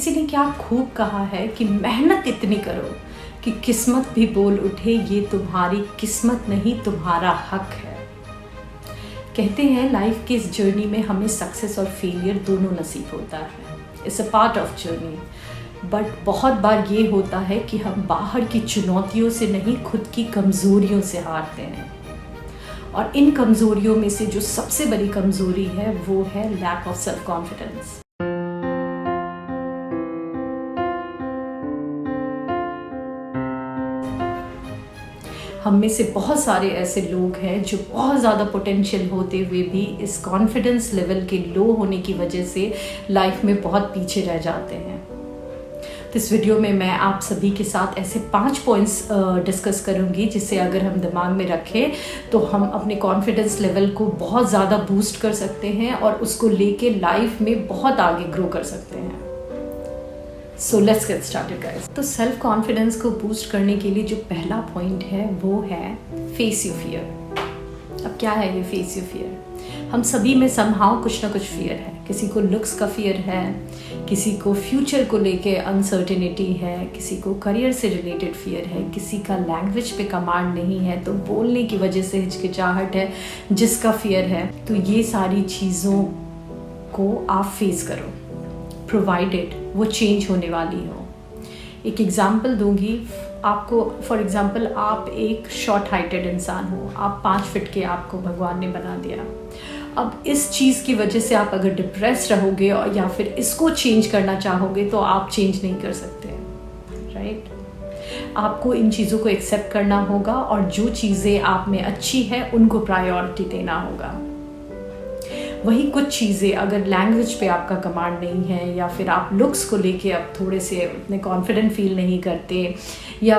किसी ने क्या खूब कहा है कि मेहनत इतनी करो कि किस्मत भी बोल उठे, ये तुम्हारी किस्मत नहीं तुम्हारा हक है। कहते हैं लाइफ की इस जर्नी में हमें सक्सेस और फेलियर दोनों नसीब होता है। It's a part of journey. But बहुत बार ये होता है कि हम बाहर की चुनौतियों से नहीं, खुद की कमज़ोरियों से हारते हैं। और इन कमज़ोरियों में से जो सबसे बड़ी कमज़ोरी है वो है लैक ऑफ सेल्फ कॉन्फिडेंस। हम में से बहुत सारे ऐसे लोग हैं जो बहुत ज़्यादा पोटेंशियल होते हुए भी इस कॉन्फिडेंस लेवल के लो होने की वजह से लाइफ में बहुत पीछे रह जाते हैं। तो इस वीडियो में मैं आप सभी के साथ ऐसे 5 पॉइंट्स डिस्कस करूंगी जिसे अगर हम दिमाग में रखें तो हम अपने कॉन्फिडेंस लेवल को बहुत ज़्यादा बूस्ट कर सकते हैं और उसको लेके लाइफ में बहुत आगे ग्रो कर सकते हैं। So let's get started guys. तो सेल्फ कॉन्फिडेंस को बूस्ट करने के लिए जो पहला पॉइंट है वो है फेस योर फियर। अब क्या है ये फेस योर फियर? हम सभी में समहाउ कुछ ना कुछ फियर है। किसी को लुक्स का फियर है, किसी को फ्यूचर को लेके अनसर्टेनिटी है, किसी को करियर से रिलेटेड फियर है, किसी का लैंग्वेज पे कमांड नहीं है तो बोलने की वजह से हिचकिचाहट है, जिसका फियर है। तो ये सारी चीज़ों को आप फेस करो, प्रोवाइडेड वो चेंज होने वाली हो। एक एग्जाम्पल दूंगी आपको। फॉर एग्जाम्पल, आप एक शॉर्ट हाइटेड इंसान हो, आप 5 फीट के आपको भगवान ने बना दिया। अब इस चीज़ की वजह से आप अगर डिप्रेस रहोगे और या फिर इसको चेंज करना चाहोगे तो आप चेंज नहीं कर सकते, राइट? आपको इन चीज़ों को एक्सेप्ट करना होगा और जो चीज़ें आप में अच्छी है उनको प्रायोरिटी देना होगा। वही कुछ चीज़ें, अगर लैंग्वेज पे आपका कमांड नहीं है या फिर आप लुक्स को लेके अब थोड़े से उतने कॉन्फिडेंट फील नहीं करते या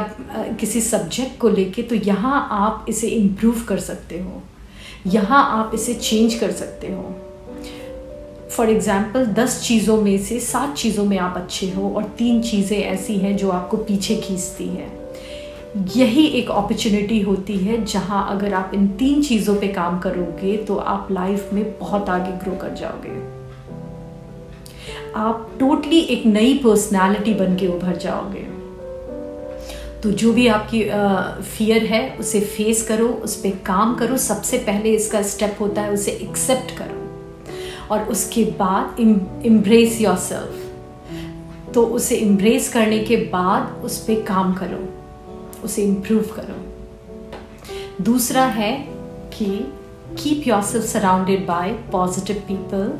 किसी सब्जेक्ट को लेके, तो यहाँ आप इसे इम्प्रूव कर सकते हो, यहाँ आप इसे चेंज कर सकते हो। फॉर एग्ज़ाम्पल 10 चीज़ों में से 7 चीज़ों में आप अच्छे हो और 3 चीज़ें ऐसी हैं जो आपको पीछे खींचती हैं। यही एक अपॉर्चुनिटी होती है जहाँ अगर आप इन 3 चीज़ों पे काम करोगे तो आप लाइफ में बहुत आगे ग्रो कर जाओगे। आप टोटली एक नई पर्सनालिटी बन के उभर जाओगे। तो जो भी आपकी फियर है उसे फेस करो, उस पर काम करो। सबसे पहले इसका स्टेप होता है उसे एक्सेप्ट करो और उसके बाद एम्ब्रेस योरसेल्फ। तो उसे एम्ब्रेस करने के बाद उस पर काम करो, उसे इम्प्रूव करो। दूसरा है कि keep yourself surrounded by positive people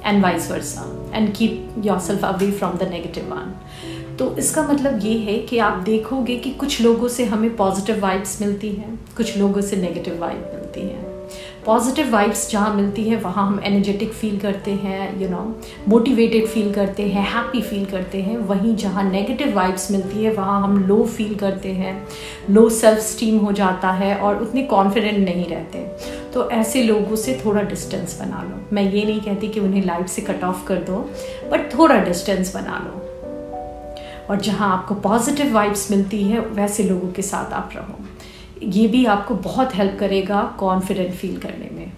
and vice versa and keep yourself away from the negative one. तो इसका मतलब ये है कि आप देखोगे कि कुछ लोगों से हमें पॉजिटिव वाइब्स मिलती हैं, कुछ लोगों से नेगेटिव वाइब मिलती हैं। पॉजिटिव वाइब्स जहाँ मिलती है वहाँ हम एनर्जेटिक फील करते हैं, मोटिवेटेड फील करते हैं, हैप्पी फील करते हैं। वहीं जहाँ नेगेटिव वाइब्स मिलती है वहाँ हम लो फील करते हैं, लो सेल्फ स्टीम हो जाता है और उतने कॉन्फिडेंट नहीं रहते। तो ऐसे लोगों से थोड़ा डिस्टेंस बना लो। मैं ये नहीं कहती कि उन्हें लाइफ से कट ऑफ कर दो, बट थोड़ा डिस्टेंस बना लो। और जहाँ आपको पॉजिटिव वाइब्स मिलती है वैसे लोगों के साथ आप रहो। ये भी आपको बहुत हेल्प करेगा कॉन्फिडेंट फील करने में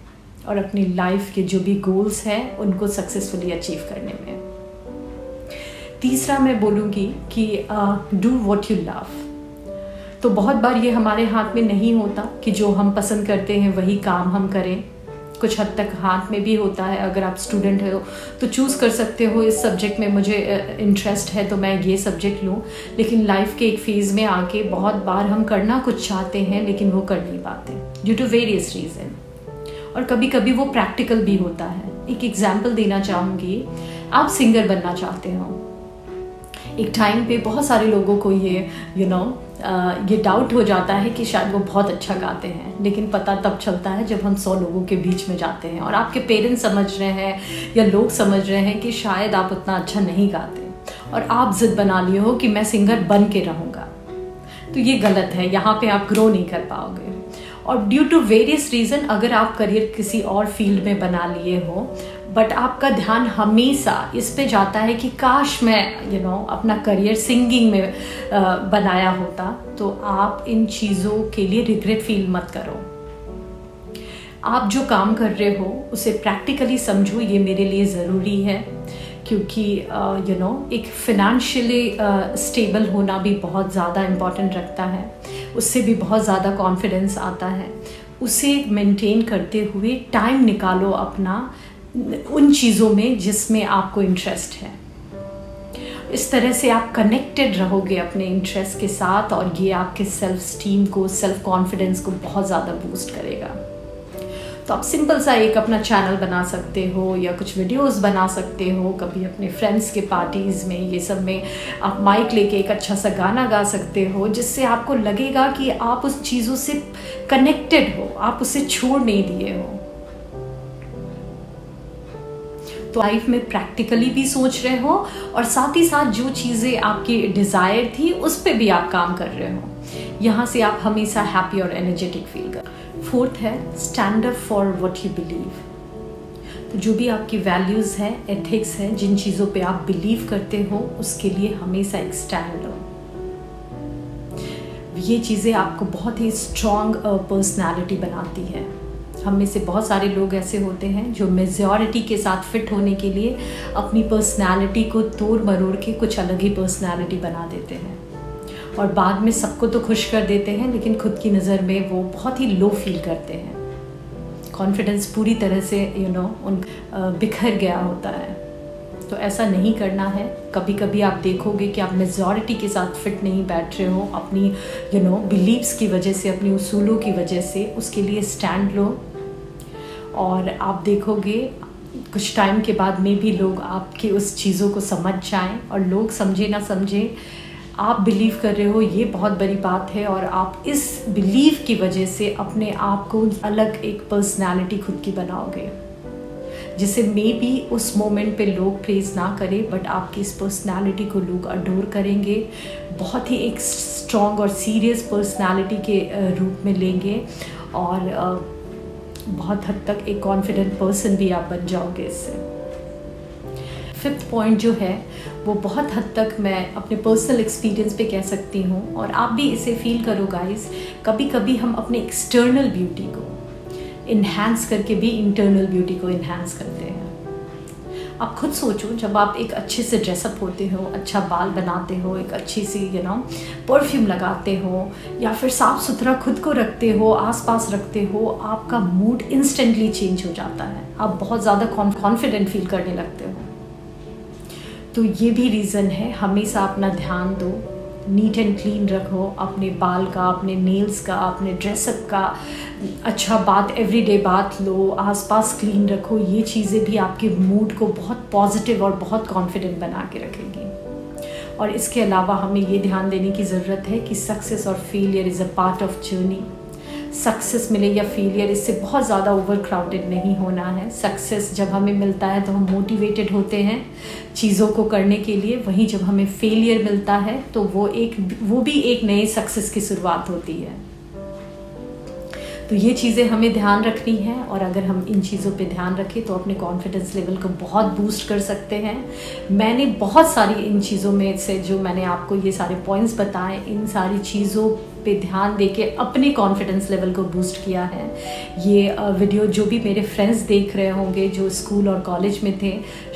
और अपनी लाइफ के जो भी गोल्स हैं उनको सक्सेसफुली अचीव करने में। तीसरा मैं बोलूँगी कि डू व्हाट यू लव। तो बहुत बार ये हमारे हाथ में नहीं होता कि जो हम पसंद करते हैं वही काम हम करें। कुछ हद तक हाथ में भी होता है। अगर आप स्टूडेंट हो तो चूज़ कर सकते हो, इस सब्जेक्ट में मुझे इंटरेस्ट है तो मैं ये सब्जेक्ट लूँ। लेकिन लाइफ के एक फेज़ में आके बहुत बार हम करना कुछ चाहते हैं लेकिन वो कर नहीं पाते ड्यू टू वेरियस रीज़न, और कभी कभी वो प्रैक्टिकल भी होता है। एक एग्जाम्पल देना चाहूँगी। आप सिंगर बनना चाहते हो। एक टाइम पे बहुत सारे लोगों को ये डाउट हो जाता है कि शायद वो बहुत अच्छा गाते हैं, लेकिन पता तब चलता है जब हम 100 लोगों के बीच में जाते हैं और आपके पेरेंट्स समझ रहे हैं या लोग समझ रहे हैं कि शायद आप उतना अच्छा नहीं गाते और आप जिद बना लिए हो कि मैं सिंगर बन के रहूँगा। तो ये गलत है, यहाँ पे आप ग्रो नहीं कर पाओगे। और ड्यू टू वेरियस रीज़न अगर आप करियर किसी और फील्ड में बना लिए हो बट आपका ध्यान हमेशा इस पे जाता है कि काश मैं अपना करियर सिंगिंग में बनाया होता, तो आप इन चीज़ों के लिए रिग्रेट फील मत करो। आप जो काम कर रहे हो उसे प्रैक्टिकली समझो, ये मेरे लिए ज़रूरी है। क्योंकि एक फिनेंशियली स्टेबल होना भी बहुत ज़्यादा इम्पॉर्टेंट रखता है, उससे भी बहुत ज़्यादा कॉन्फिडेंस आता है। उसे मेंटेन करते हुए टाइम निकालो अपना उन चीज़ों में जिसमें आपको इंटरेस्ट है। इस तरह से आप कनेक्टेड रहोगे अपने इंटरेस्ट के साथ और ये आपके सेल्फ स्टीम को, सेल्फ कॉन्फिडेंस को बहुत ज़्यादा बूस्ट करेगा। तो आप सिंपल सा एक अपना चैनल बना सकते हो या कुछ वीडियोस बना सकते हो, कभी अपने फ्रेंड्स के पार्टीज़ में, ये सब में आप माइक लेके एक अच्छा सा गाना गा सकते हो, जिससे आपको लगेगा कि आप उस चीज़ों से कनेक्टेड हो, आप उसे छोड़ नहीं दिए हो। तो लाइफ में प्रैक्टिकली भी सोच रहे हो और साथ ही साथ जो चीज़ें आपकी डिज़ायर थी उस पर भी आप काम कर रहे हो। यहाँ से आप हमेशा हैप्पी और एनर्जेटिक फील कर। फोर्थ है stand up for what you believe. तो जो भी आपकी वैल्यूज़ है, एथिक्स है, जिन चीज़ों पे आप बिलीव करते हो उसके लिए हमेशा एक स्टैंड लो। ये चीज़ें आपको बहुत ही स्ट्रॉन्ग पर्सनैलिटी बनाती है। हम में से बहुत सारे लोग ऐसे होते हैं जो मेजॉरिटी के साथ फिट होने के लिए अपनी पर्सनैलिटी को तोड़ मरोड़ के कुछ अलग ही पर्सनैलिटी बना देते हैं और बाद में सबको तो खुश कर देते हैं, लेकिन खुद की नज़र में वो बहुत ही लो फील करते हैं। कॉन्फिडेंस पूरी तरह से उन बिखर गया होता है। तो ऐसा नहीं करना है। कभी कभी आप देखोगे कि आप मेजॉरिटी के साथ फिट नहीं बैठ रहे हो अपनी बिलीव्स की वजह से, अपनी उसूलों की वजह से। उसके लिए स्टैंड लो और आप देखोगे कुछ टाइम के बाद में भी लोग आपकी उस चीज़ों को समझ जाएं। और लोग समझे ना समझे, आप बिलीव कर रहे हो ये बहुत बड़ी बात है और आप इस बिलीव की वजह से अपने आप को अलग एक पर्सनालिटी खुद की बनाओगे, जिसे मे बी उस मोमेंट पे लोग प्रेज ना करें, बट आपकी इस पर्सनालिटी को लोग अडोर करेंगे, बहुत ही एक स्ट्रॉन्ग और सीरियस पर्सनालिटी के रूप में लेंगे और बहुत हद तक एक कॉन्फिडेंट पर्सन भी आप बन जाओगे इससे। फिफ्थ पॉइंट जो है वो बहुत हद तक मैं अपने पर्सनल एक्सपीरियंस पे कह सकती हूँ और आप भी इसे फील करो गाइस। कभी कभी हम अपने एक्सटर्नल ब्यूटी को इन्हांस करके भी इंटरनल ब्यूटी को इन्हांस करते हैं। आप खुद सोचो, जब आप एक अच्छे से ड्रेसअप होते हो, अच्छा बाल बनाते हो, एक अच्छी सी परफ्यूम लगाते हो या फिर साफ़ सुथरा खुद को रखते हो, आसपास रखते हो, आपका मूड इंस्टेंटली चेंज हो जाता है। आप बहुत ज़्यादा कॉन्फिडेंट फील करने लगते हो। तो ये भी रीज़न है, हमेशा अपना ध्यान दो, नीट एंड क्लीन रखो अपने बाल का, अपने नेल्स का, अपने ड्रेसअप का, अच्छा बात एवरीडे बात लो, आसपास क्लीन रखो। ये चीज़ें भी आपके मूड को बहुत पॉजिटिव और बहुत कॉन्फिडेंट बना के रखेंगी। और इसके अलावा हमें ये ध्यान देने की ज़रूरत है कि सक्सेस और failure is a part of journey. Success मिले या फेलियर, इससे बहुत ज़्यादा ओवर क्राउडेड नहीं होना है। सक्सेस जब हमें मिलता है तो हम मोटिवेटेड होते हैं चीज़ों को करने के लिए, वहीं जब हमें फेलियर मिलता है तो वो भी एक नए सक्सेस की शुरुआत होती है। तो ये चीज़ें हमें ध्यान रखनी है और अगर हम इन चीज़ों पे ध्यान रखें तो अपने कॉन्फिडेंस लेवल को बहुत बूस्ट कर सकते हैं। मैंने बहुत सारी इन चीज़ों में से जो मैंने आपको ये सारे पॉइंट्स बताए, इन सारी चीज़ों पे ध्यान देके अपने कॉन्फिडेंस लेवल को बूस्ट किया है। ये वीडियो जो भी मेरे फ्रेंड्स देख रहे होंगे जो स्कूल और कॉलेज में थे,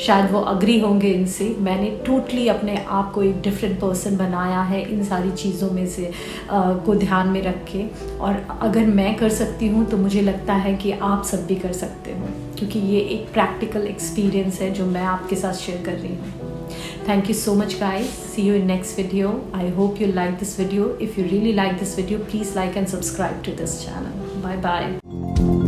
शायद वो अग्री होंगे इनसे। मैंने टोटली अपने आप को एक डिफरेंट पर्सन बनाया है इन सारी चीज़ों में से को ध्यान में रख के। और अगर मैं कर सकती हूँ तो मुझे लगता है कि आप सब भी कर सकते हो, क्योंकि ये एक प्रैक्टिकल एक्सपीरियंस है जो मैं आपके साथ शेयर कर रही हूँ। Thank you so much guys. See you in next video. I hope you like this video. If you really like this video, please like and subscribe to this channel. Bye bye.